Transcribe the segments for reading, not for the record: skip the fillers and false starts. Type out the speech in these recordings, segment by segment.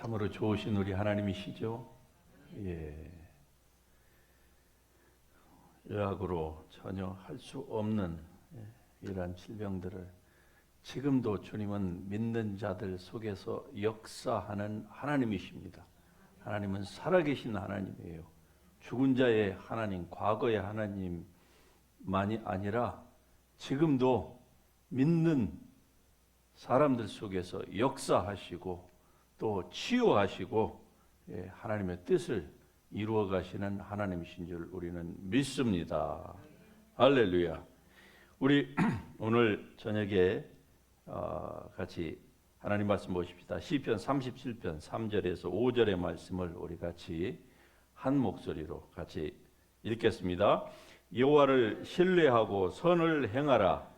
참으로 좋으신 우리 하나님이시죠. 의학으로 전혀 할 수 없는 이러한 질병들을 지금도 주님은 믿는 자들 속에서 역사하는 하나님이십니다. 하나님은 살아계신 하나님이에요. 죽은 자의 하나님, 과거의 하나님만이 아니라 지금도 믿는 사람들 속에서 역사하시고 또 치유하시고 하나님의 뜻을 이루어 가시는 하나님이신 줄 우리는 믿습니다. 할렐루야. 우리 오늘 저녁에 같이 하나님 말씀 보십시다. 시편 37편 3절에서 5절의 말씀을 우리 같이 한 목소리로 같이 읽겠습니다. 여호와를 신뢰하고 선을 행하라.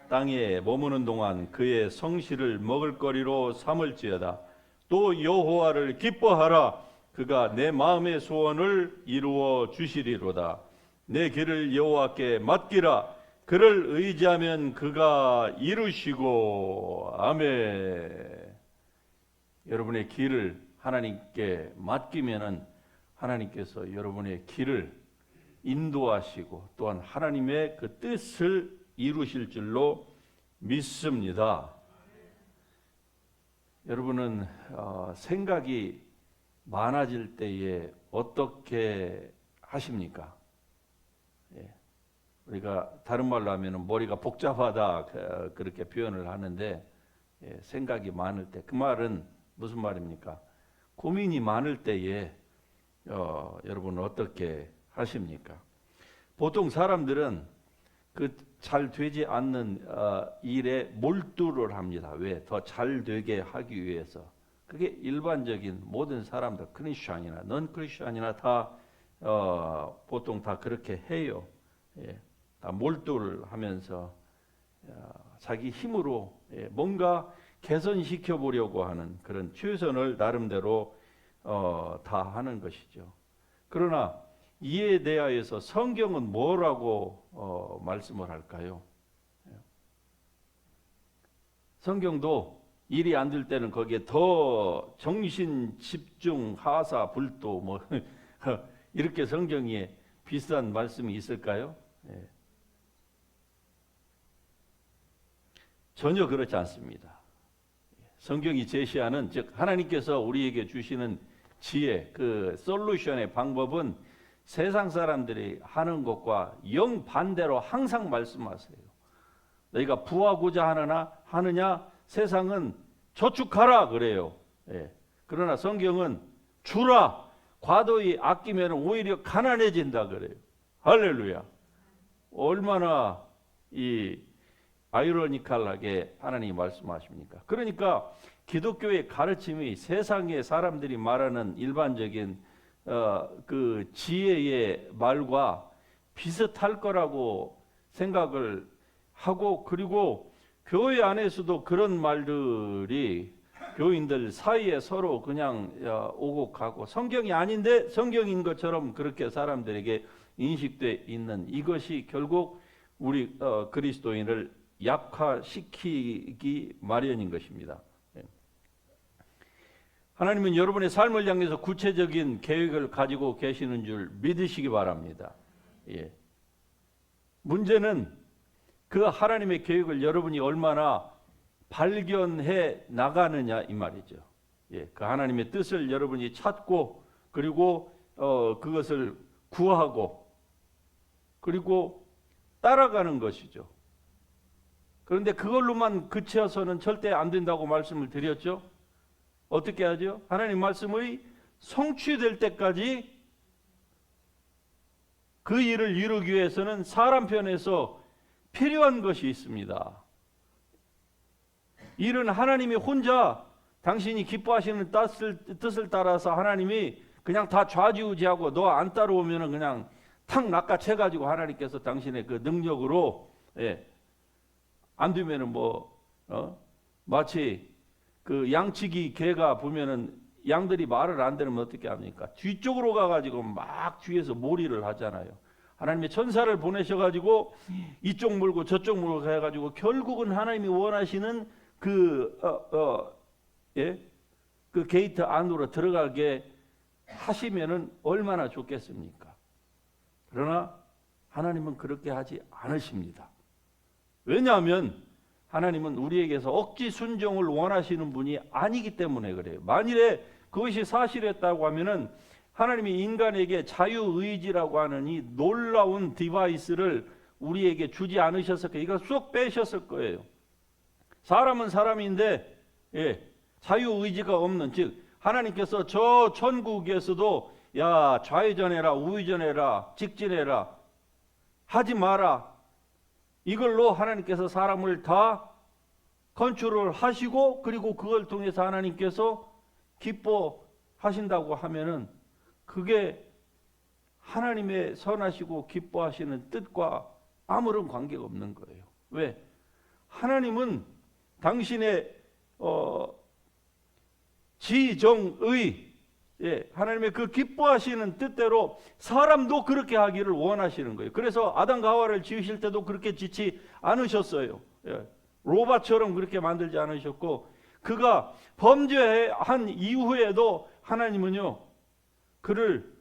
땅에 머무는 동안 그의 성실을 먹을거리로 삼을지어다. 또 여호와를 기뻐하라. 그가 내 마음의 소원을 이루어 주시리로다. 내 길을 여호와께 맡기라. 그를 의지하면 그가 이루시고. 아멘. 여러분의 길을 하나님께 맡기면은 하나님께서 여러분의 길을 인도하시고 또한 하나님의 그 뜻을 이루실 줄로 믿습니다. 여러분은 생각이 많아질 때에 어떻게 하십니까? 우리가 다른 말로 하면 머리가 복잡하다 그렇게 표현을 하는데 생각이 많을 때 그 말은 무슨 말입니까? 고민이 많을 때에 여러분은 어떻게 하십니까? 보통 사람들은 그 잘 되지 않는 일에 몰두를 합니다. 왜? 더 잘 되게 하기 위해서. 그게 일반적인 모든 사람들, 크리스천이나 넌 크리스천이나 다 보통 다 그렇게 해요. 다 몰두를 하면서 자기 힘으로 뭔가 개선시켜 보려고 하는 그런 최선을 나름대로 다 하는 것이죠. 그러나 이에 대하여서 성경은 뭐라고 말씀을 할까요? 성경도 일이 안 될 때는 거기에 더 정신 집중, 하사, 불도 뭐 이렇게 성경에 비슷한 말씀이 있을까요? 전혀 그렇지 않습니다. 성경이 제시하는, 즉 하나님께서 우리에게 주시는 지혜, 그 솔루션의 방법은 세상 사람들이 하는 것과 영반대로 항상 말씀하세요. 너희가 부하고자 하느냐 세상은 저축하라 그래요. 그러나 성경은 주라. 과도히 아끼면 오히려 가난해진다 그래요. 할렐루야. 얼마나 이 아이러니컬하게 하나님이 말씀하십니까? 그러니까 기독교의 가르침이 세상의 사람들이 말하는 일반적인 그 지혜의 말과 비슷할 거라고 생각을 하고, 그리고 교회 안에서도 그런 말들이 교인들 사이에 서로 그냥 오고 가고 성경이 아닌데 성경인 것처럼 그렇게 사람들에게 인식돼 있는 이것이 결국 우리 그리스도인을 약화시키기 마련인 것입니다. 하나님은 여러분의 삶을 향해서 구체적인 계획을 가지고 계시는 줄 믿으시기 바랍니다. 문제는 그 하나님의 계획을 여러분이 얼마나 발견해 나가느냐 이 말이죠. 그 하나님의 뜻을 여러분이 찾고 그리고 그것을 구하고 그리고 따라가는 것이죠. 그런데 그걸로만 그쳐서는 절대 안 된다고 말씀을 드렸죠. 어떻게 하죠? 하나님 말씀의 성취될 때까지 그 일을 이루기 위해서는 사람 편에서 필요한 것이 있습니다. 일은 하나님이 혼자 당신이 기뻐하시는 뜻을 따라서 하나님이 그냥 다 좌지우지하고 너 안 따라오면 그냥 탁 낚아채가지고 하나님께서 당신의 그 능력으로 안 되면은 마치 그 양치기 개가 보면은 양들이 말을 안 들으면 어떻게 합니까? 뒤쪽으로 가가지고 막 뒤에서 몰이를 하잖아요. 하나님의 천사를 보내셔가지고 이쪽 물고 저쪽 물고 해가지고 결국은 하나님이 원하시는 그 게이트 안으로 들어가게 하시면은 얼마나 좋겠습니까? 그러나 하나님은 그렇게 하지 않으십니다. 왜냐하면 하나님은 우리에게서 억지 순종을 원하시는 분이 아니기 때문에 그래요. 만일에 그것이 사실이었다고 하면은 하나님이 인간에게 자유의지라고 하는 이 놀라운 디바이스를 우리에게 주지 않으셨을 거예요. 이걸 쏙 빼셨을 거예요. 사람은 사람인데 자유의지가 없는, 즉 하나님께서 저 천국에서도 야 좌회전해라 우회전해라 직진해라 하지 마라, 이걸로 하나님께서 사람을 다 컨트롤 하시고 그리고 그걸 통해서 하나님께서 기뻐하신다고 하면은 그게 하나님의 선하시고 기뻐하시는 뜻과 아무런 관계가 없는 거예요. 왜? 하나님은 당신의 지정의, 하나님의 그 기뻐하시는 뜻대로 사람도 그렇게 하기를 원하시는 거예요. 그래서 아담과 하와를 지으실 때도 그렇게 짓지 않으셨어요. 로봇처럼 그렇게 만들지 않으셨고, 그가 범죄한 이후에도 하나님은요 그를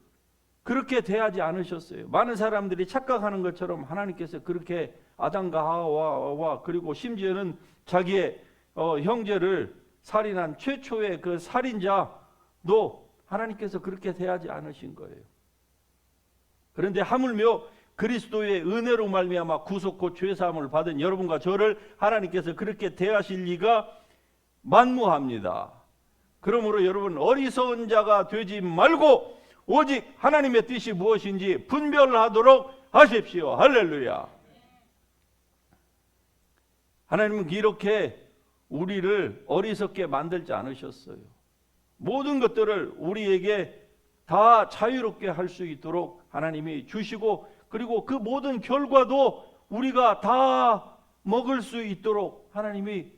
그렇게 대하지 않으셨어요. 많은 사람들이 착각하는 것처럼 하나님께서 그렇게 아담과 하와와 그리고 심지어는 자기의 형제를 살인한 최초의 그 살인자도 하나님께서 그렇게 대하지 않으신 거예요. 그런데 하물며 그리스도의 은혜로 말미암아 구속 곧 죄 사함을 받은 여러분과 저를 하나님께서 그렇게 대하실 리가 만무합니다. 그러므로 여러분 어리석은 자가 되지 말고 오직 하나님의 뜻이 무엇인지 분별하도록 하십시오. 할렐루야. 하나님은 이렇게 우리를 어리석게 만들지 않으셨어요. 모든 것들을 우리에게 다 자유롭게 할 수 있도록 하나님이 주시고, 그리고 그 모든 결과도 우리가 다 먹을 수 있도록 하나님이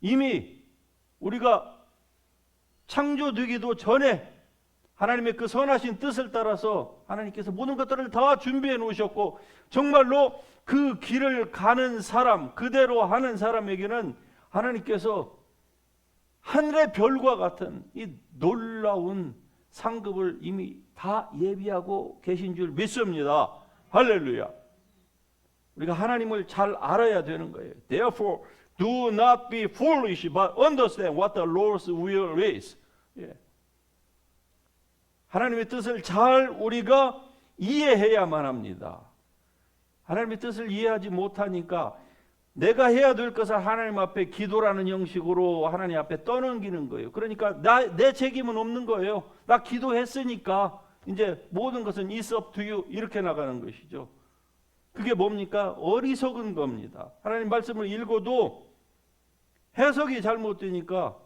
이미 우리가 창조되기도 전에 하나님의 그 선하신 뜻을 따라서 하나님께서 모든 것들을 다 준비해 놓으셨고, 정말로 그 길을 가는 사람, 그대로 하는 사람에게는 하나님께서 하늘의 별과 같은 이 놀라운 상급을 이미 다 예비하고 계신 줄 믿습니다. 할렐루야. 우리가 하나님을 잘 알아야 되는 거예요. Therefore, do not be foolish, but understand what the Lord's will is. 하나님의 뜻을 잘 우리가 이해해야만 합니다. 하나님의 뜻을 이해하지 못하니까 내가 해야 될 것을 하나님 앞에 기도라는 형식으로 하나님 앞에 떠넘기는 거예요. 그러니까 내 책임은 없는 거예요. 나 기도했으니까 이제 모든 것은 it's up to you, 이렇게 나가는 것이죠. 그게 뭡니까? 어리석은 겁니다. 하나님 말씀을 읽어도 해석이 잘못되니까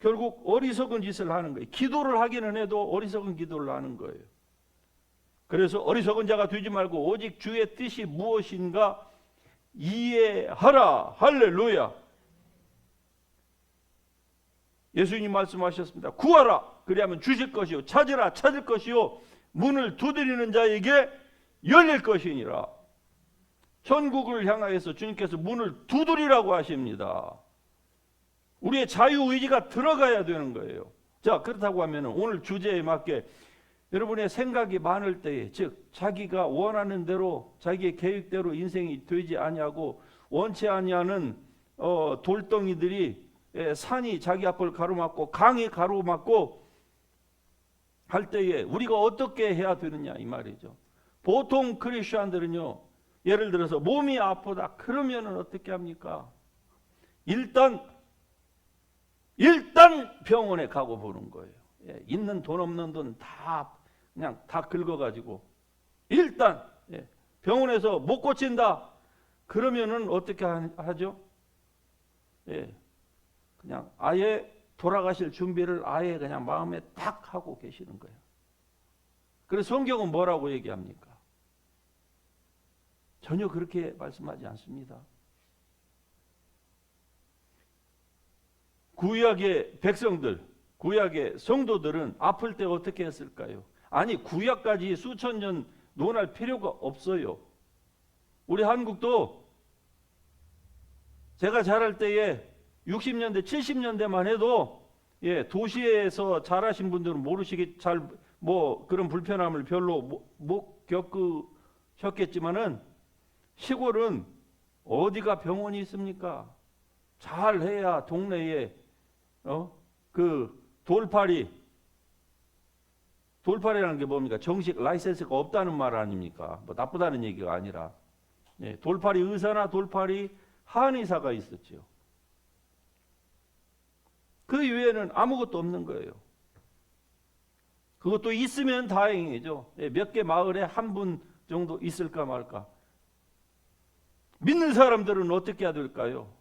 결국 어리석은 짓을 하는 거예요. 기도를 하기는 해도 어리석은 기도를 하는 거예요. 그래서 어리석은 자가 되지 말고 오직 주의 뜻이 무엇인가 이해하라. 할렐루야. 예수님 말씀하셨습니다. 구하라 그리하면 주실 것이요, 찾으라 찾을 것이요, 문을 두드리는 자에게 열릴 것이니라. 천국을 향하여서 주님께서 문을 두드리라고 하십니다. 우리의 자유의지가 들어가야 되는 거예요. 자, 그렇다고 하면 오늘 주제에 맞게 여러분의 생각이 많을 때에, 즉 자기가 원하는 대로 자기의 계획대로 인생이 되지 아니하고 원치 아니하는 돌덩이들이 산이 자기 앞을 가로막고 강이 가로막고 할 때에 우리가 어떻게 해야 되느냐 이 말이죠. 보통 크리스천들은요, 예를 들어서 몸이 아프다 그러면은 어떻게 합니까? 일단 병원에 가고 보는 거예요. 있는 돈 없는 돈 다 그냥 다 긁어가지고 일단 병원에서 못 고친다 그러면은 어떻게 하죠? 그냥 아예 돌아가실 준비를 아예 그냥 마음에 딱 하고 계시는 거예요. 그래서 성경은 뭐라고 얘기합니까? 전혀 그렇게 말씀하지 않습니다. 구약의 백성들, 구약의 성도들은 아플 때 어떻게 했을까요? 아니, 구약까지 수천 년 논할 필요가 없어요. 우리 한국도 제가 자랄 때에 60년대, 70년대만 해도 예, 도시에서 자라신 분들은 모르시기 잘 뭐 그런 불편함을 별로 못 겪으셨겠지만은 시골은 어디가 병원이 있습니까? 잘 해야 동네에 그 돌팔이라는 게 뭡니까? 정식 라이센스가 없다는 말 아닙니까? 뭐 나쁘다는 얘기가 아니라 예, 돌팔이 의사나 돌팔이 한의사가 있었죠. 그 외에는 아무것도 없는 거예요. 그것도 있으면 다행이죠. 예, 몇 개 마을에 한 분 정도 있을까 말까. 믿는 사람들은 어떻게 해야 될까요?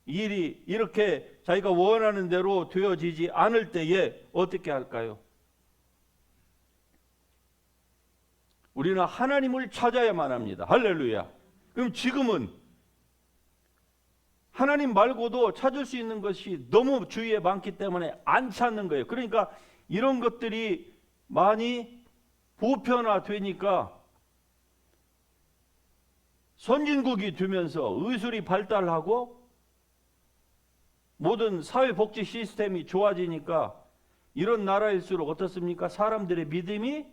일이 이렇게 자기가 원하는 대로 되어지지 않을 때에 어떻게 할까요? 우리는 하나님을 찾아야만 합니다. 할렐루야. 그럼 지금은 하나님 말고도 찾을 수 있는 것이 너무 주위에 많기 때문에 안 찾는 거예요. 그러니까 이런 것들이 많이 보편화되니까 선진국이 되면서 의술이 발달하고 모든 사회복지 시스템이 좋아지니까 이런 나라일수록 어떻습니까? 사람들의 믿음이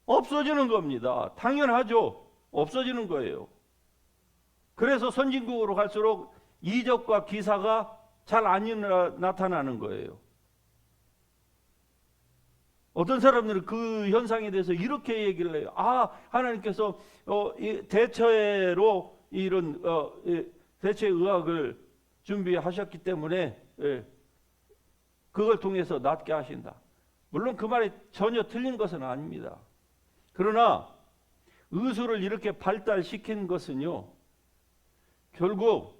없어지는 겁니다. 당연하죠. 없어지는 거예요. 그래서 선진국으로 갈수록 이적과 기사가 잘 안 나타나는 거예요. 어떤 사람들은 그 현상에 대해서 이렇게 얘기를 해요. 하나님께서 대처로 이런 대체 의학을 준비하셨기 때문에 그걸 통해서 낫게 하신다. 물론 그 말이 전혀 틀린 것은 아닙니다. 그러나 의술을 이렇게 발달시킨 것은요, 결국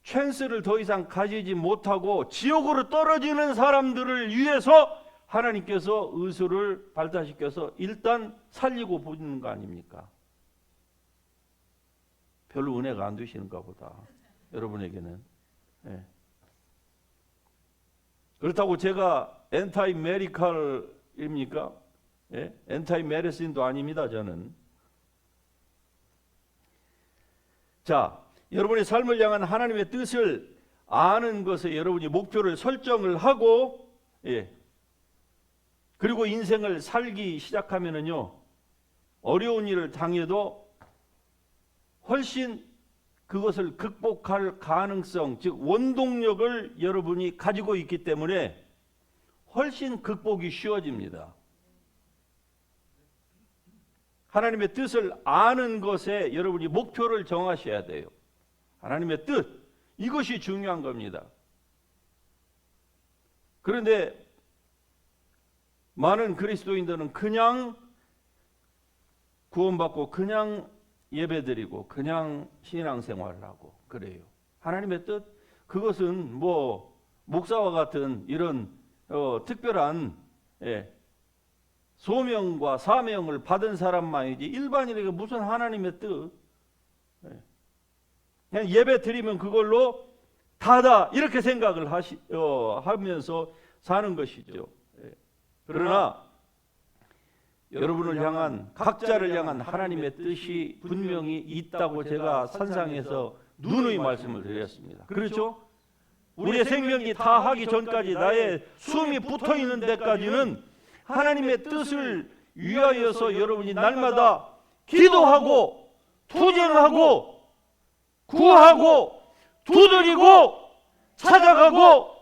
찬스를 더 이상 가지지 못하고 지옥으로 떨어지는 사람들을 위해서 하나님께서 의술을 발달시켜서 일단 살리고 보는 거 아닙니까? 별로 은혜가 안 되시는가 보다, 여러분에게는. 예. 그렇다고 제가 엔타이 메디컬입니까? 예? 엔타이 메디신도 아닙니다, 저는. 자, 여러분의 삶을 향한 하나님의 뜻을 아는 것에 여러분이 목표를 설정을 하고, 그리고 인생을 살기 시작하면은요, 어려운 일을 당해도 훨씬 그것을 극복할 가능성, 즉 원동력을 여러분이 가지고 있기 때문에 훨씬 극복이 쉬워집니다. 하나님의 뜻을 아는 것에 여러분이 목표를 정하셔야 돼요. 하나님의 뜻, 이것이 중요한 겁니다. 그런데 많은 그리스도인들은 그냥 구원받고 그냥 예배드리고 그냥 신앙생활을 하고 그래요. 하나님의 뜻, 그것은 뭐 목사와 같은 이런 특별한 소명과 사명을 받은 사람만이지 일반인에게 무슨 하나님의 뜻. 그냥 예배 드리면 그걸로 다다 이렇게 생각을 하면서 사는 것이죠. 그러나 여러분을 향한, 각자를 향한 하나님의 뜻이 분명히 있다고 제가 산상에서 누누이 말씀을 드렸습니다. 그렇죠? 우리의 생명이 다하기 전까지, 나의 숨이 붙어있는 데까지는 하나님의 뜻을 위하여서 여러분이 날마다 기도하고 투쟁하고 구하고 두드리고 찾아가고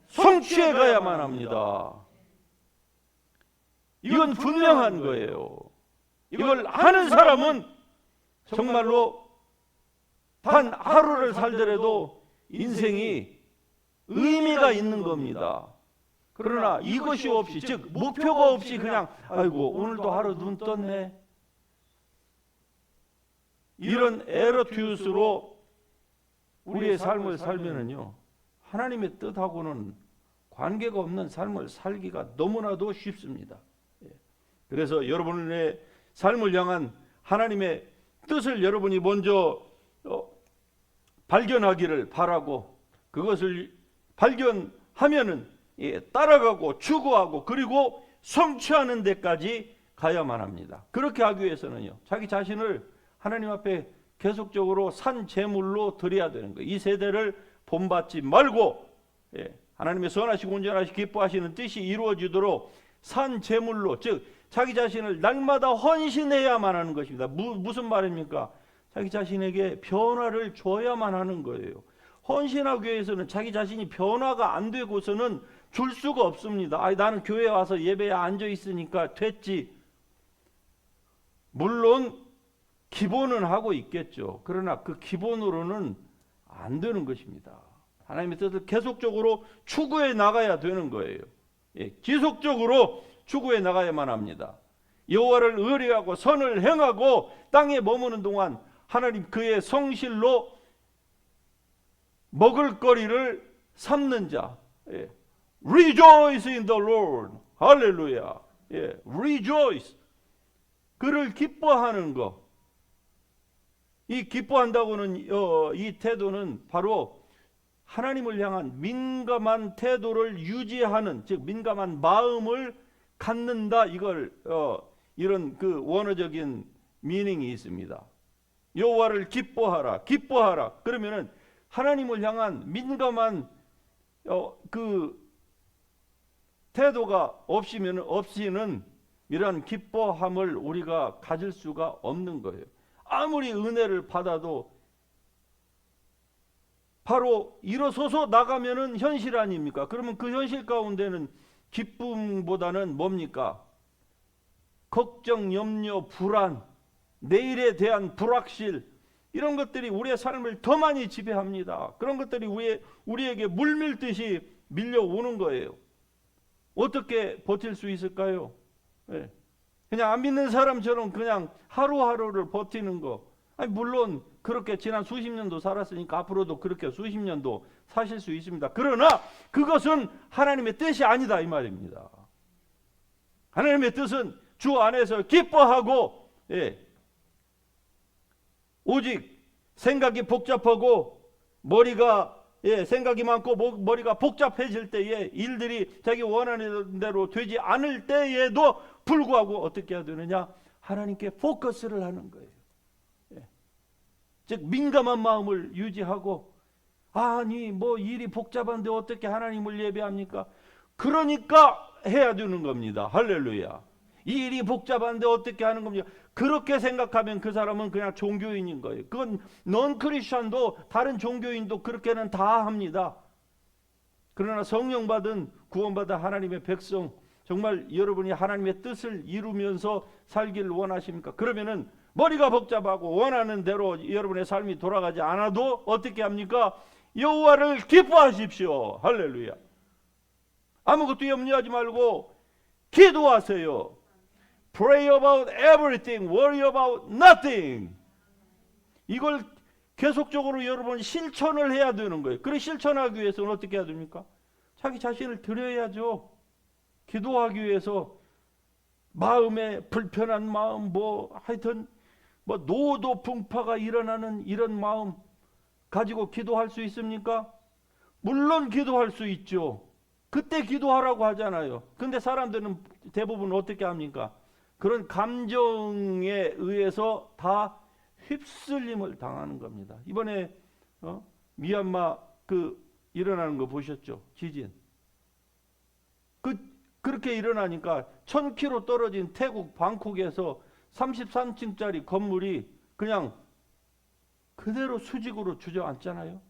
성취해 가야만 합니다. 이건 분명한 거예요. 이걸 하는 사람은 정말로 단 하루를 살더라도 인생이 의미가 있는 겁니다. 그러나 이것이 없이, 즉 목표가 없이 그냥 아이고 오늘도 하루 눈 떴네, 이런 에러튜스로 우리의 삶을 살면은요, 하나님의 뜻하고는 관계가 없는 삶을 살기가 너무나도 쉽습니다. 그래서 여러분의 삶을 향한 하나님의 뜻을 여러분이 먼저 발견하기를 바라고, 그것을 발견하면은 따라가고 추구하고 그리고 성취하는 데까지 가야만 합니다. 그렇게 하기 위해서는요, 자기 자신을 하나님 앞에 계속적으로 산 제물로 드려야 되는 거예요. 이 세대를 본받지 말고 하나님의 선하시고 온전하시고 기뻐하시는 뜻이 이루어지도록 산 제물로, 즉 자기 자신을 날마다 헌신해야만 하는 것입니다. 무슨 말입니까? 자기 자신에게 변화를 줘야만 하는 거예요. 헌신하기 위해서는 자기 자신이 변화가 안 되고서는 줄 수가 없습니다. 나는 교회 와서 예배에 앉아 있으니까 됐지. 물론 기본은 하고 있겠죠. 그러나 그 기본으로는 안 되는 것입니다. 하나님의 뜻을 계속적으로 추구해 나가야 되는 거예요. 지속적으로 추구해 나가야만 합니다. 여호와를 의뢰하고 선을 행하고 땅에 머무는 동안 하나님 그의 성실로 먹을거리를 삼는 자. Rejoice in the Lord. 할렐루야. Rejoice. 그를 기뻐하는 것. 이 기뻐한다고는 이 태도는 바로 하나님을 향한 민감한 태도를 유지하는, 즉 민감한 마음을 갖는다. 이걸 이런 그 원어적인 미닝이 있습니다. 여호와를 기뻐하라, 기뻐하라. 그러면은 하나님을 향한 민감한 그 태도가 없이는 이러한 기뻐함을 우리가 가질 수가 없는 거예요. 아무리 은혜를 받아도 바로 일어서서 나가면은 현실 아닙니까? 그러면 그 현실 가운데는 기쁨보다는 뭡니까? 걱정, 염려, 불안, 내일에 대한 불확실, 이런 것들이 우리의 삶을 더 많이 지배합니다. 그런 것들이 우리에게 물밀듯이 밀려오는 거예요. 어떻게 버틸 수 있을까요? 그냥 안 믿는 사람처럼 그냥 하루하루를 버티는 거. 물론 그렇게 지난 수십 년도 살았으니까 앞으로도 그렇게 수십 년도 사실 수 있습니다. 그러나 그것은 하나님의 뜻이 아니다 이 말입니다. 하나님의 뜻은 주 안에서 기뻐하고 오직 생각이 복잡하고 생각이 많고 머리가 복잡해질 때에 일들이 자기 원하는 대로 되지 않을 때에도 불구하고 어떻게 해야 되느냐? 하나님께 포커스를 하는 거예요. 즉 민감한 마음을 유지하고, 아니 일이 복잡한데 어떻게 하나님을 예배합니까? 그러니까 해야 되는 겁니다. 할렐루야. 이 일이 복잡한데 어떻게 하는 겁니까? 그렇게 생각하면 그 사람은 그냥 종교인인 거예요. 그건 넌 크리스천도 다른 종교인도 그렇게는 다 합니다. 그러나 성령 받은 구원받은 하나님의 백성, 정말 여러분이 하나님의 뜻을 이루면서 살기를 원하십니까? 그러면은 머리가 복잡하고 원하는 대로 여러분의 삶이 돌아가지 않아도 어떻게 합니까? 여호와를 기뻐하십시오. 할렐루야. 아무것도 염려하지 말고 기도하세요. Pray about everything, worry about nothing. 이걸 계속적으로 여러분 실천을 해야 되는 거예요. 그래 실천하기 위해서는 어떻게 해야 됩니까? 자기 자신을 드려야죠. 기도하기 위해서 마음에 불편한 마음, 하여튼 노도 풍파가 일어나는 이런 마음 가지고 기도할 수 있습니까? 물론 기도할 수 있죠. 그때 기도하라고 하잖아요. 근데 사람들은 대부분 어떻게 합니까? 그런 감정에 의해서 다 휩쓸림을 당하는 겁니다. 이번에 미얀마 일어나는 거 보셨죠? 지진. 그렇게 일어나니까 1000km 떨어진 태국 방콕에서 33층짜리 건물이 그냥 그대로 수직으로 주저앉잖아요.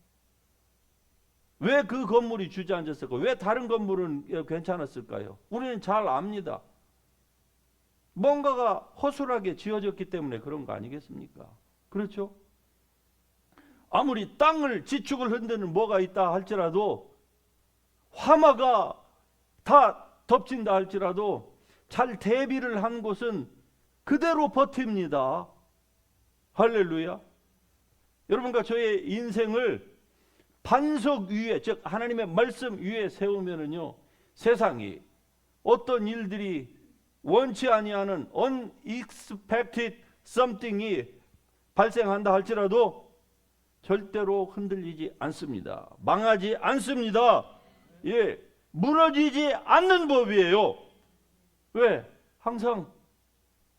왜 그 건물이 주저앉았을까요? 왜 다른 건물은 괜찮았을까요? 우리는 잘 압니다. 뭔가가 허술하게 지어졌기 때문에 그런 거 아니겠습니까? 그렇죠? 아무리 땅을 지축을 흔드는 뭐가 있다 할지라도, 화마가 다 덮친다 할지라도 잘 대비를 한 곳은 그대로 버팁니다. 할렐루야. 여러분과 저의 인생을 반석 위에, 즉 하나님의 말씀 위에 세우면은요, 세상이 어떤 일들이 원치 아니하는 unexpected something이 발생한다 할지라도 절대로 흔들리지 않습니다. 망하지 않습니다. 무너지지 않는 법이에요. 왜? 항상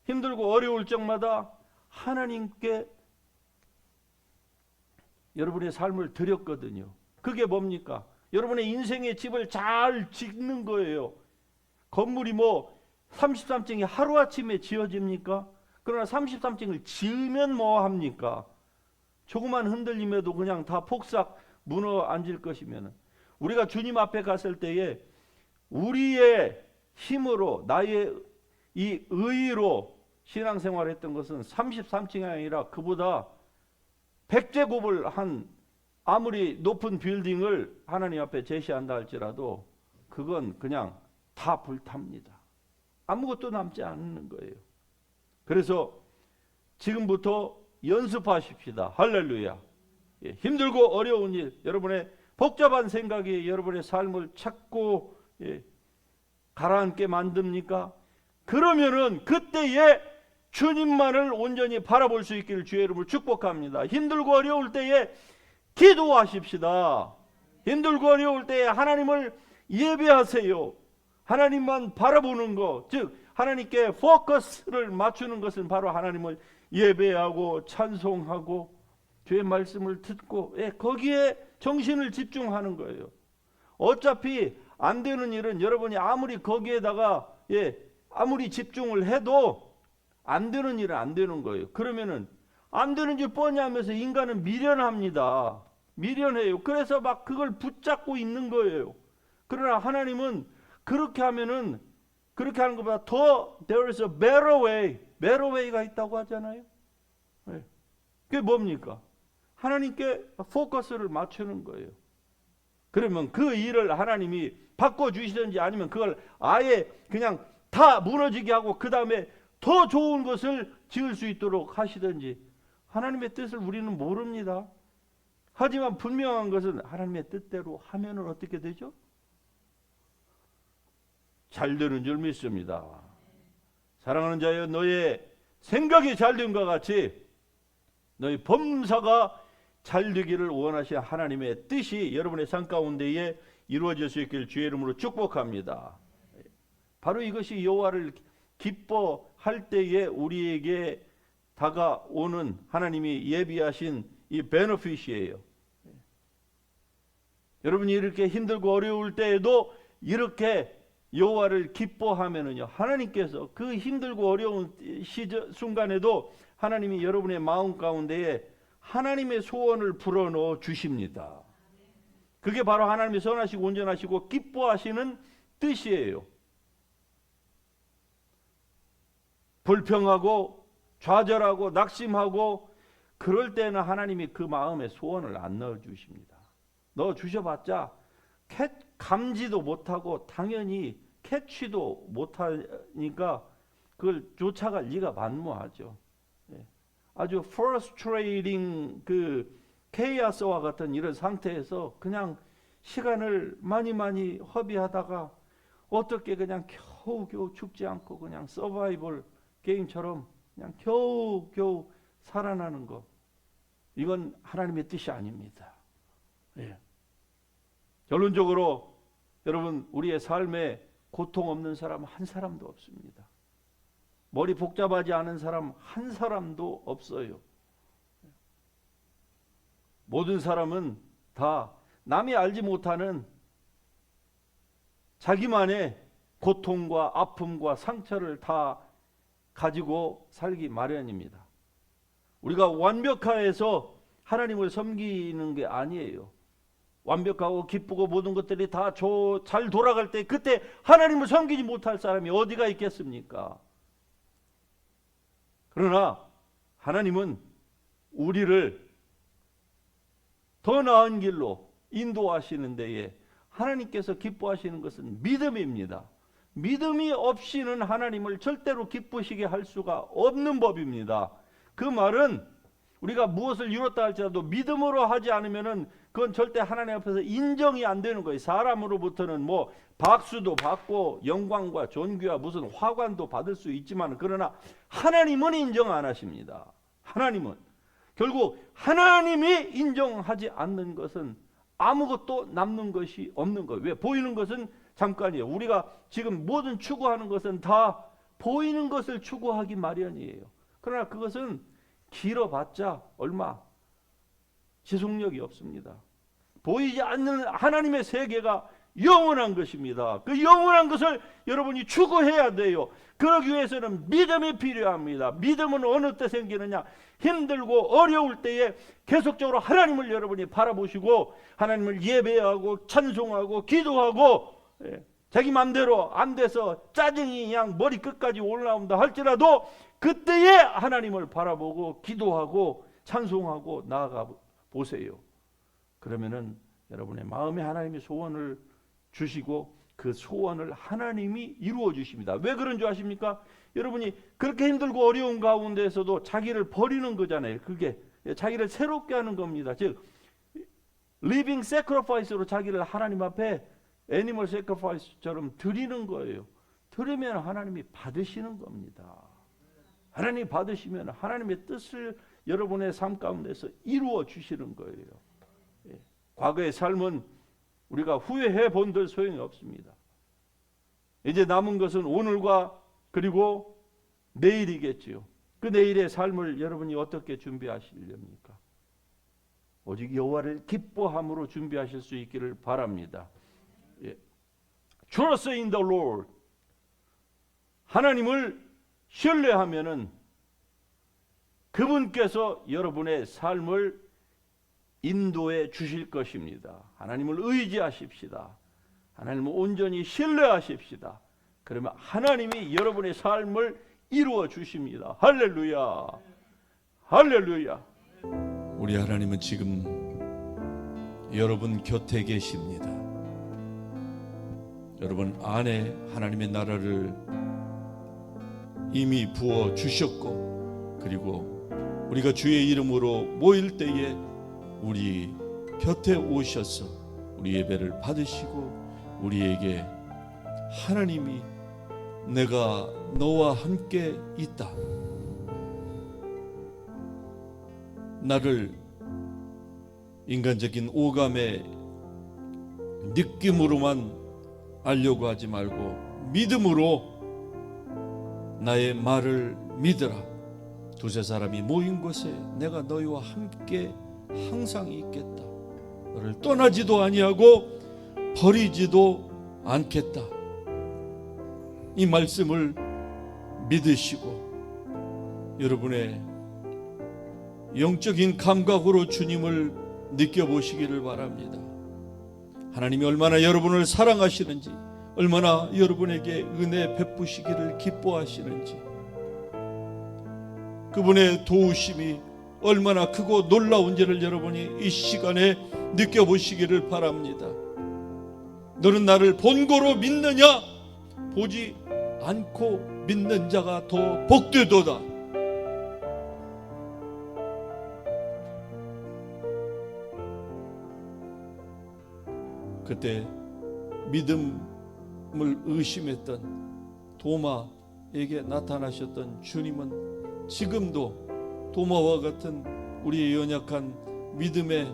힘들고 어려울 적마다 하나님께 여러분의 삶을 드렸거든요. 그게 뭡니까? 여러분의 인생의 집을 잘 짓는 거예요. 건물이 뭐 33층이 하루아침에 지어집니까? 그러나 33층을 지으면 뭐 합니까? 조그만 흔들림에도 그냥 다 폭삭 무너 앉을 것이면, 우리가 주님 앞에 갔을 때에 우리의 힘으로, 나의 이 의의로 신앙생활을 했던 것은 33층이 아니라 그보다 100제곱을 한 아무리 높은 빌딩을 하나님 앞에 제시한다 할지라도 그건 그냥 다 불탑니다. 아무것도 남지 않는 거예요. 그래서 지금부터 연습하십시다. 할렐루야. 예, 힘들고 어려운 일, 여러분의 복잡한 생각이 여러분의 삶을 자꾸 가라앉게 만듭니까? 그러면은 그때에 주님만을 온전히 바라볼 수 있기를 주의 이름으로 축복합니다. 힘들고 어려울 때에 기도하십시다. 힘들고 어려울 때에 하나님을 예배하세요. 하나님만 바라보는 것, 즉 하나님께 포커스를 맞추는 것은 바로 하나님을 예배하고 찬송하고 주의 말씀을 듣고, 거기에 정신을 집중하는 거예요. 어차피 안 되는 일은 여러분이 아무리 거기에다가 아무리 집중을 해도 안 되는 일은 안 되는 거예요. 그러면은 안 되는 줄 뻔히 하면서 인간은 미련합니다. 미련해요. 그래서 막 그걸 붙잡고 있는 거예요. 그러나 하나님은 그렇게 하면은, 그렇게 하는 것보다 더 there is a better way, better way가 있다고 하잖아요. 그게 뭡니까? 하나님께 포커스를 맞추는 거예요. 그러면 그 일을 하나님이 바꿔주시든지 아니면 그걸 아예 그냥 다 무너지게 하고 그 다음에 더 좋은 것을 지을 수 있도록 하시든지, 하나님의 뜻을 우리는 모릅니다. 하지만 분명한 것은 하나님의 뜻대로 하면은 어떻게 되죠? 잘 되는 줄 믿습니다. 사랑하는 자여, 너의 생각이 잘 된 것 같이 너의 범사가 잘 되기를 원하시는 하나님의 뜻이 여러분의 삶 가운데에 이루어질 수 있기를 주의 이름으로 축복합니다. 바로 이것이 여호와를 기뻐할 때에 우리에게 다가오는 하나님이 예비하신 이 베너핏이에요. 여러분이 이렇게 힘들고 어려울 때에도 이렇게 여호와를 기뻐하면은요, 하나님께서 그 힘들고 어려운 순간에도 하나님이 여러분의 마음 가운데에 하나님의 소원을 불어넣어 주십니다. 그게 바로 하나님의 선하시고 온전하시고 기뻐하시는 뜻이에요. 불평하고 좌절하고 낙심하고 그럴 때는 하나님이 그 마음에 소원을 안 넣어 주십니다. 넣어 주셔봤자 감지도 못하고 당연히 캐치도 못하니까 그걸 쫓아갈 리가 만무하죠. 아주 frustrating 그 케이아스와 같은 이런 상태에서 그냥 시간을 많이 허비하다가 어떻게 그냥 겨우겨우 죽지 않고 그냥 서바이벌 게임처럼 그냥 겨우겨우 살아나는 것, 이건 하나님의 뜻이 아닙니다. 결론적으로 여러분, 우리의 삶에 고통 없는 사람 한 사람도 없습니다. 머리 복잡하지 않은 사람 한 사람도 없어요. 모든 사람은 다 남이 알지 못하는 자기만의 고통과 아픔과 상처를 다 가지고 살기 마련입니다. 우리가 완벽하여서 하나님을 섬기는 게 아니에요. 완벽하고 기쁘고 모든 것들이 다 잘 돌아갈 때 그때 하나님을 섬기지 못할 사람이 어디가 있겠습니까? 그러나 하나님은 우리를 더 나은 길로 인도하시는 데에 하나님께서 기뻐하시는 것은 믿음입니다. 믿음이 없이는 하나님을 절대로 기쁘시게 할 수가 없는 법입니다. 그 말은 우리가 무엇을 이뤘다 할지라도 믿음으로 하지 않으면은 그건 절대 하나님 앞에서 인정이 안 되는 거예요. 사람으로부터는 뭐 박수도 받고 영광과 존귀와 무슨 화관도 받을 수 있지만, 그러나 하나님은 인정 안 하십니다. 하나님은 결국 하나님이 인정하지 않는 것은 아무것도 남는 것이 없는 거예요. 왜? 보이는 것은 잠깐이에요. 우리가 지금 모든 추구하는 것은 다 보이는 것을 추구하기 마련이에요. 그러나 그것은 길어봤자 얼마? 지속력이 없습니다. 보이지 않는 하나님의 세계가 영원한 것입니다. 그 영원한 것을 여러분이 추구해야 돼요. 그러기 위해서는 믿음이 필요합니다. 믿음은 어느 때 생기느냐? 힘들고 어려울 때에 계속적으로 하나님을 여러분이 바라보시고 하나님을 예배하고 찬송하고 기도하고, 자기 맘대로 안 돼서 짜증이 그냥 머리 끝까지 올라온다 할지라도 그때에 하나님을 바라보고 기도하고 찬송하고 나아가 보세요. 그러면은 여러분의 마음에 하나님의 소원을 주시고 그 소원을 하나님이 이루어 주십니다. 왜 그런 줄 아십니까? 여러분이 그렇게 힘들고 어려운 가운데에서도 자기를 버리는 거잖아요. 그게 자기를 새롭게 하는 겁니다. 즉 리빙 세크리파이스로 자기를 하나님 앞에 애니멀 세크리파이스처럼 드리는 거예요. 드리면 하나님이 받으시는 겁니다. 하나님이 받으시면 하나님의 뜻을 여러분의 삶 가운데서 이루어 주시는 거예요. 과거의 삶은 우리가 후회해 본들 소용이 없습니다. 이제 남은 것은 오늘과 그리고 내일이겠지요. 그 내일의 삶을 여러분이 어떻게 준비하시렵니까? 오직 여호와를 기뻐함으로 준비하실 수 있기를 바랍니다. Trust in the Lord. 하나님을 신뢰하면은 그분께서 여러분의 삶을 인도해 주실 것입니다. 하나님을 의지하십시다. 하나님을 온전히 신뢰하십시다. 그러면 하나님이 여러분의 삶을 이루어 주십니다. 할렐루야. 할렐루야. 우리 하나님은 지금 여러분 곁에 계십니다. 여러분 안에 하나님의 나라를 이미 부어 주셨고, 그리고 우리가 주의 이름으로 모일 때에 우리 곁에 오셔서 우리 예배를 받으시고 우리에게 하나님이 내가 너와 함께 있다, 나를 인간적인 오감의 느낌으로만 알려고 하지 말고 믿음으로 나의 말을 믿으라. 두세 사람이 모인 곳에 내가 너희와 함께 항상 있겠다. 너를 떠나지도 아니하고 버리지도 않겠다. 이 말씀을 믿으시고 여러분의 영적인 감각으로 주님을 느껴보시기를 바랍니다. 하나님이 얼마나 여러분을 사랑하시는지, 얼마나 여러분에게 은혜 베푸시기를 기뻐하시는지, 그분의 도우심이 얼마나 크고 놀라운지를 여러분이 이 시간에 느껴보시기를 바랍니다. 너는 나를 본고로 믿느냐? 보지 않고 믿는 자가 더 복되도다. 그때 믿음을 의심했던 도마에게 나타나셨던 주님은 지금도 도마와 같은 우리의 연약한 믿음의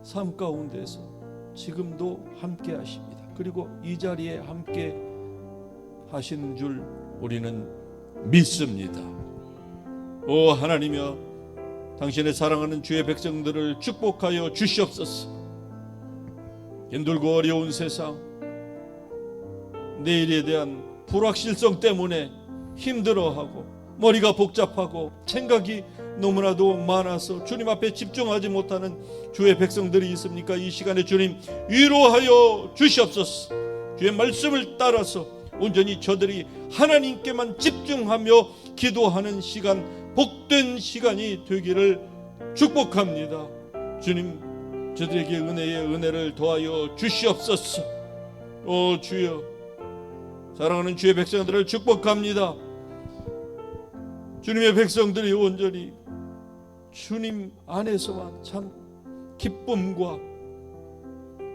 삶 가운데서 지금도 함께 하십니다. 그리고 이 자리에 함께 하시는 줄 우리는 믿습니다. 오 하나님이여, 당신의 사랑하는 주의 백성들을 축복하여 주시옵소서. 힘들고 어려운 세상, 내일에 대한 불확실성 때문에 힘들어하고 머리가 복잡하고 생각이 너무나도 많아서 주님 앞에 집중하지 못하는 주의 백성들이 있습니까? 이 시간에 주님 위로하여 주시옵소서. 주의 말씀을 따라서 온전히 저들이 하나님께만 집중하며 기도하는 시간, 복된 시간이 되기를 축복합니다. 주님, 저들에게 은혜의 은혜를 더하여 주시옵소서. 오 주여, 사랑하는 주의 백성들을 축복합니다. 주님의 백성들이 온전히 주님 안에서만 참 기쁨과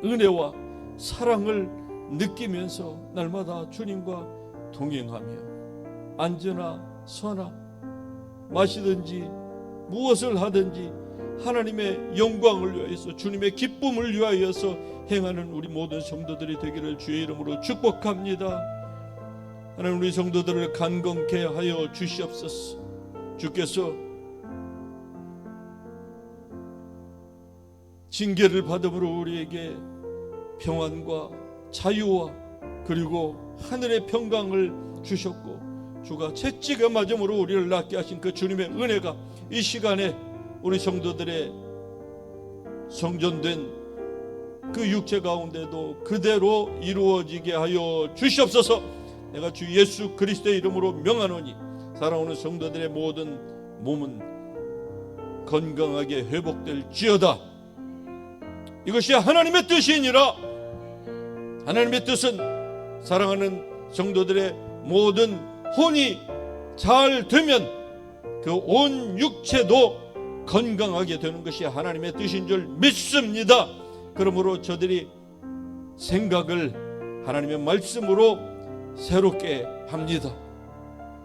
은혜와 사랑을 느끼면서 날마다 주님과 동행하며 앉으나 서나 마시든지 무엇을 하든지 하나님의 영광을 위하여서, 주님의 기쁨을 위하여서 행하는 우리 모든 성도들이 되기를 주의 이름으로 축복합니다. 하나님, 우리 성도들을 간건케 하여 주시옵소서. 주께서 징계를 받음으로 우리에게 평안과 자유와 그리고 하늘의 평강을 주셨고, 주가 채찍에 맞음으로 우리를 낫게 하신 그 주님의 은혜가 이 시간에 우리 성도들의 성전된 그 육체 가운데도 그대로 이루어지게 하여 주시옵소서. 내가 주 예수 그리스도의 이름으로 명하노니 살아오는 성도들의 모든 몸은 건강하게 회복될지어다. 이것이 하나님의 뜻이니라. 하나님의 뜻은 사랑하는 성도들의 모든 혼이 잘 되면 그 온 육체도 건강하게 되는 것이 하나님의 뜻인 줄 믿습니다. 그러므로 저들이 생각을 하나님의 말씀으로 새롭게 합니다.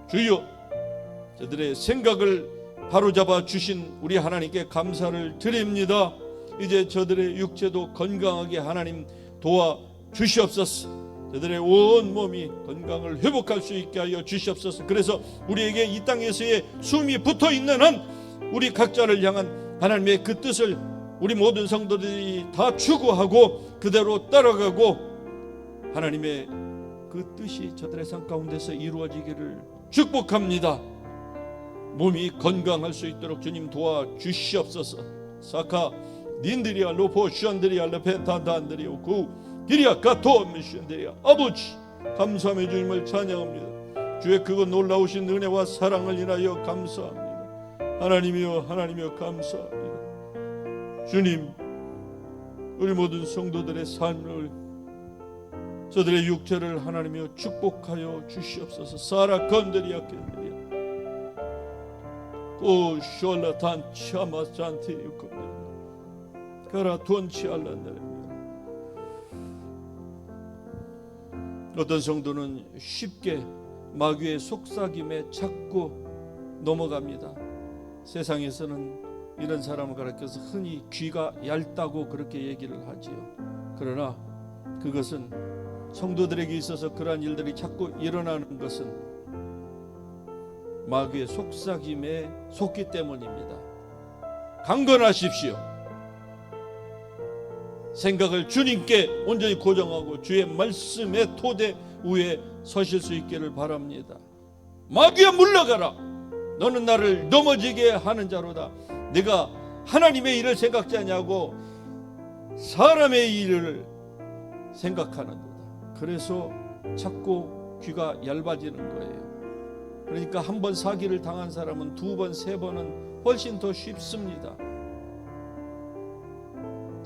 주여, 저들의 생각을 바로잡아 주신 우리 하나님께 감사를 드립니다. 이제 저들의 육체도 건강하게 하나님 도와 주시옵소서. 저들의 온 몸이 건강을 회복할 수 있게 하여 주시옵소서. 그래서 우리에게 이 땅에서의 숨이 붙어있는 한 우리 각자를 향한 하나님의 그 뜻을 우리 모든 성도들이 다 추구하고 그대로 따라가고 하나님의 그 뜻이 저들의 삶 가운데서 이루어지기를 축복합니다. 몸이 건강할 수 있도록 주님 도와주시옵소서. 사카 닌드리아 로포 션드리아 레페타단드리오 구 기리아 가토 미션드리아. 아버지 감사함의 주님을 찬양합니다. 주의 그거 놀라우신 은혜와 사랑을 인하여 감사합니다. 하나님이여, 하나님이여 감사합니다. 주님, 우리 모든 성도들의 삶을, 저들의 육체를 하나님이여 축복하여 주시옵소서. 사라 건드리아 켄드리아 오 숄라탄 차마잔티 유코메 가라 돈치 알란데레. 어떤 성도는 쉽게 마귀의 속삭임에 자꾸 넘어갑니다. 세상에서는 이런 사람을 가리켜서 흔히 귀가 얇다고 그렇게 얘기를 하지요. 그러나 그것은 성도들에게 있어서 그러한 일들이 자꾸 일어나는 것은 마귀의 속삭임에 속기 때문입니다. 강건하십시오. 생각을 주님께 온전히 고정하고 주의 말씀의 토대 위에 서실 수 있기를 바랍니다. 마귀야 물러가라. 너는 나를 넘어지게 하는 자로다. 네가 하나님의 일을 생각지 않냐고 사람의 일을 생각하는도다. 그래서 자꾸 귀가 얇아지는 거예요. 그러니까 한 번 사기를 당한 사람은 두 번, 세 번은 훨씬 더 쉽습니다.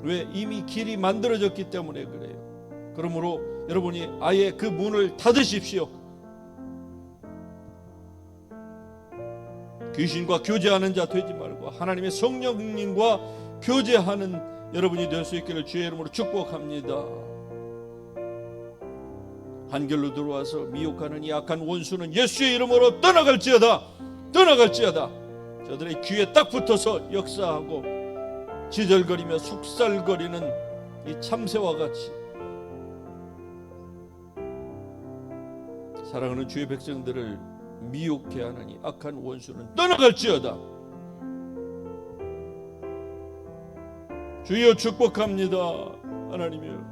왜? 이미 길이 만들어졌기 때문에 그래요. 그러므로 여러분이 아예 그 문을 닫으십시오. 귀신과 교제하는 자 되지 말고 하나님의 성령님과 교제하는 여러분이 될 수 있기를 주의 이름으로 축복합니다. 한결로 들어와서 미혹하는 이 악한 원수는 예수의 이름으로 떠나갈지어다. 떠나갈지어다. 저들의 귀에 딱 붙어서 역사하고 지절거리며 속살거리는 이 참새와 같이 사랑하는 주의 백성들을 미혹해 하는 이 악한 원수는 떠나갈지어다. 주여 축복합니다. 하나님이여,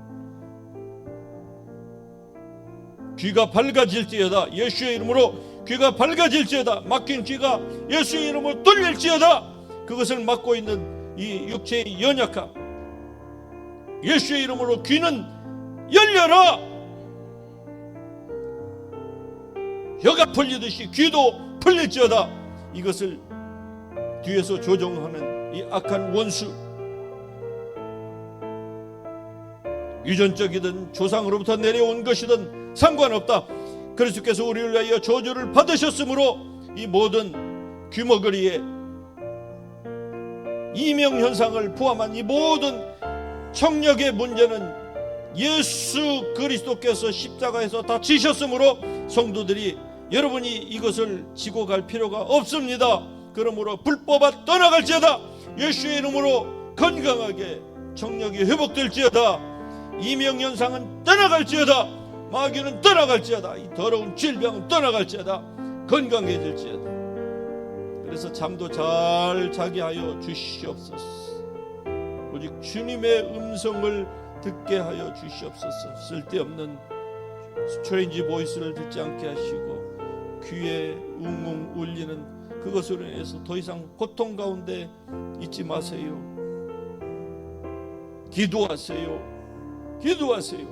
귀가 밝아질지어다. 예수의 이름으로 귀가 밝아질지어다. 막힌 귀가 예수의 이름으로 뚫릴지어다. 그것을 막고 있는 이 육체의 연약함, 예수의 이름으로 귀는 열려라. 혀가 풀리듯이 귀도 풀릴지어다. 이것을 뒤에서 조종하는 이 악한 원수, 유전적이든 조상으로부터 내려온 것이든 상관없다. 그리스도께서 우리를 위하여 저주를 받으셨으므로 이 모든 귀머거리에 이명현상을 포함한 이 모든 청력의 문제는 예수 그리스도께서 십자가에서 다 지셨으므로 성도들이 여러분이 이것을 지고 갈 필요가 없습니다. 그러므로 불법아 떠나갈지어다. 예수의 이름으로 건강하게 청력이 회복될지어다. 이명현상은 떠나갈지어다. 마귀는 떠나갈지어다. 이 더러운 질병은 떠나갈지어다. 건강해질지어다. 그래서 잠도 잘 자게 하여 주시옵소서. 오직 주님의 음성을 듣게 하여 주시옵소서. 쓸데없는 스트레인지 보이스를 듣지 않게 하시고 귀에 웅웅 울리는 그것으로 인해서 더 이상 고통 가운데 있지 마세요. 기도하세요. 기도하세요.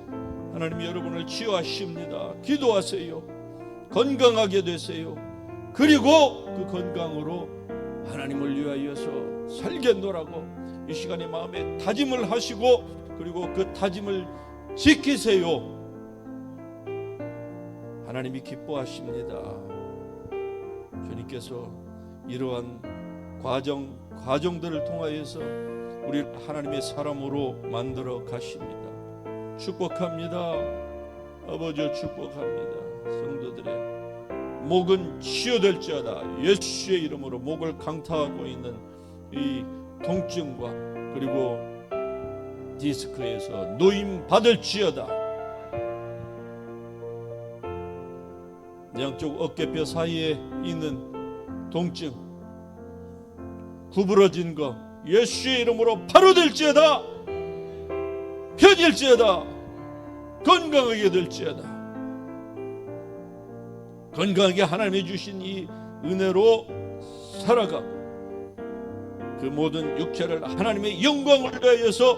하나님이 여러분을 치유하십니다. 기도하세요. 건강하게 되세요. 그리고 그 건강으로 하나님을 위하여서 살겠노라고 이 시간에 마음에 다짐을 하시고 그리고 그 다짐을 지키세요. 하나님이 기뻐하십니다. 주님께서 이러한 과정들을 통하여서 우리 하나님의 사람으로 만들어 가십니다. 축복합니다. 아버지 축복합니다. 성도들의 목은 치유될지어다. 예수의 이름으로 목을 강타하고 있는 이 통증과 그리고 디스크에서 노임 받을지어다. 양쪽 어깨뼈 사이에 있는 통증, 구부러진 거 예수의 이름으로 바로 될지어다. 펴질지어다. 건강하게 될지어다. 건강하게 하나님이 주신 이 은혜로 살아가고 그 모든 육체를 하나님의 영광을 위하여서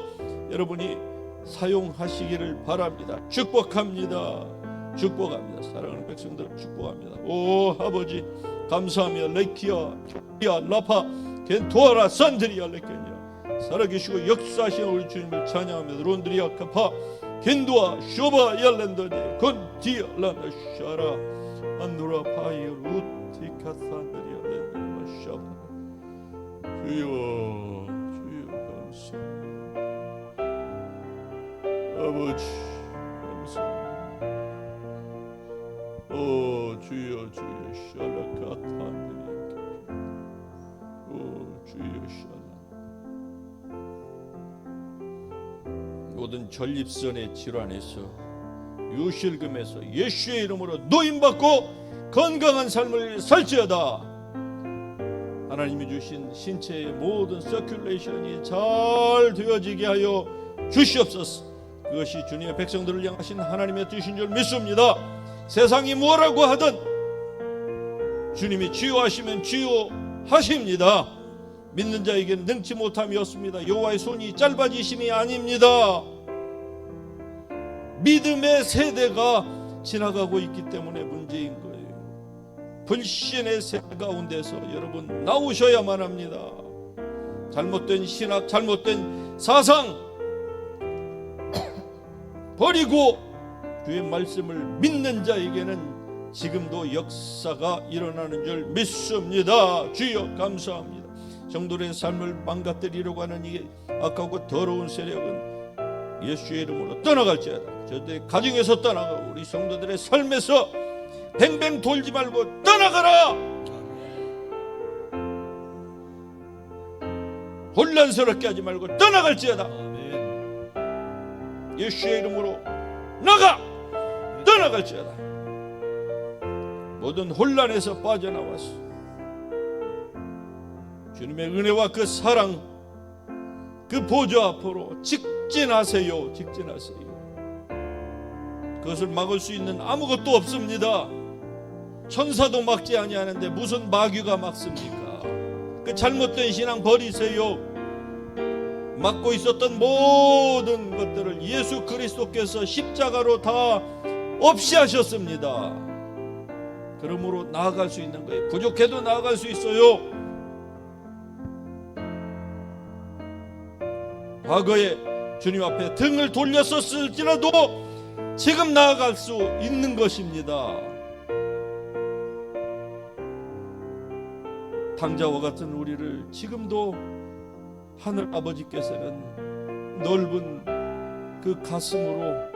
여러분이 사용하시기를 바랍니다. 축복합니다. 축복합니다. 사랑하는 백성들 축복합니다. 오 아버지 감사하며 레키야 야 라파 겐토아라 산드리아 레케냐 살아계시고 역사하시는 우리 주님을 찬양하며 론드리아 카파 겐도아 쇼바 yar렌더니 건디아 라나 샤라 안누라 파이어 루티카 산드리아 렌데마 샤바 주여 감사합니다. 아버지 감사합니다. 오 주여 샬라카탄드리 오 주여 샬라 모든 전립선의 질환에서 유실금에서 예수의 이름으로 노임받고 건강한 삶을 살지어다. 하나님이 주신 신체의 모든 서큘레이션이 잘 되어지게 하여 주시옵소서. 그것이 주님의 백성들을 향하신 하나님의 뜻인 줄 믿습니다. 세상이 뭐라고 하든 주님이 치유하시면 치유하십니다. 믿는 자에게는 능치 못함이 없습니다. 여호와의 손이 짧아지심이 아닙니다. 믿음의 세대가 지나가고 있기 때문에 문제인 거예요. 불신의 세대 가운데서 여러분 나오셔야만 합니다. 잘못된 신학, 잘못된 사상 버리고 주의 말씀을 믿는 자에게는 지금도 역사가 일어나는 줄 믿습니다. 주여 감사합니다. 성도의 삶을 망가뜨리려고 하는 이 악하고 더러운 세력은 예수의 이름으로 떠나갈지어다. 저들의 가정에서 떠나가고 우리 성도들의 삶에서 뱅뱅 돌지 말고 떠나가라. 혼란스럽게 하지 말고 떠나갈지어다. 예수의 이름으로 나가. 떠나갈지어다. 모든 혼란에서 빠져나와서 주님의 은혜와 그 사랑 그 보좌 앞으로 직진하세요. 직진하세요. 그것을 막을 수 있는 아무것도 없습니다. 천사도 막지 아니하는데 무슨 마귀가 막습니까? 그 잘못된 신앙 버리세요. 막고 있었던 모든 것들을 예수 그리스도께서 십자가로 다 없이 하셨습니다. 그러므로 나아갈 수 있는 거예요. 부족해도 나아갈 수 있어요. 과거에 주님 앞에 등을 돌렸었을지라도 지금 나아갈 수 있는 것입니다. 탕자와 같은 우리를 지금도 하늘 아버지께서는 넓은 그 가슴으로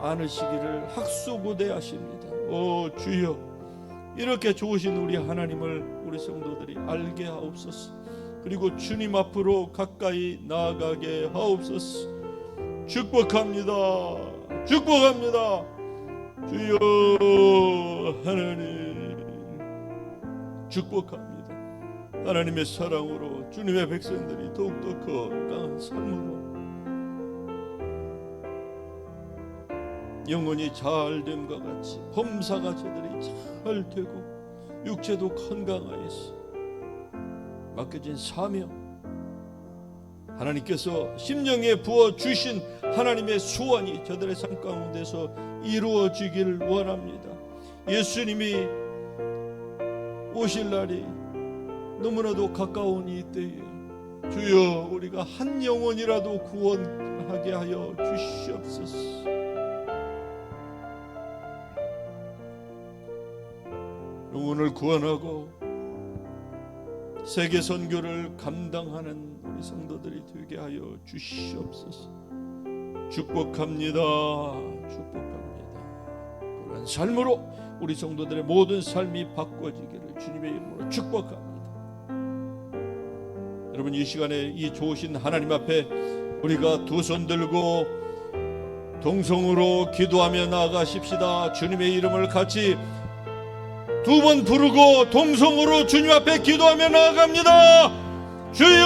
안으시기를 학수고대하십니다. 오 주여, 이렇게 좋으신 우리 하나님을 우리 성도들이 알게 하옵소서. 그리고 주님 앞으로 가까이 나아가게 하옵소서. 축복합니다. 축복합니다. 주여 하나님 축복합니다. 하나님의 사랑으로 주님의 백성들이 더욱더 건강한 삶으로 영혼이 잘됨과 같이 범사가 저들이 잘 되고 육체도 건강하여서 맡겨진 사명, 하나님께서 심령에 부어주신 하나님의 소원이 저들의 삶 가운데서 이루어지기를 원합니다. 예수님이 오실 날이 너무나도 가까운 이때에 주여 우리가 한 영혼이라도 구원하게 하여 주시옵소서. 영혼을 구원하고 세계 선교를 감당하는 우리 성도들이 되게 하여 주시옵소서. 축복합니다. 축복합니다. 그런 삶으로 우리 성도들의 모든 삶이 바꿔지기를 주님의 이름으로 축복합니다. 여러분, 이 시간에 이 좋으신 하나님 앞에 우리가 두 손 들고 동성으로 기도하며 나아가십시다. 주님의 이름을 같이 두 번 부르고 동성으로 주님 앞에 기도하며 나아갑니다. 주여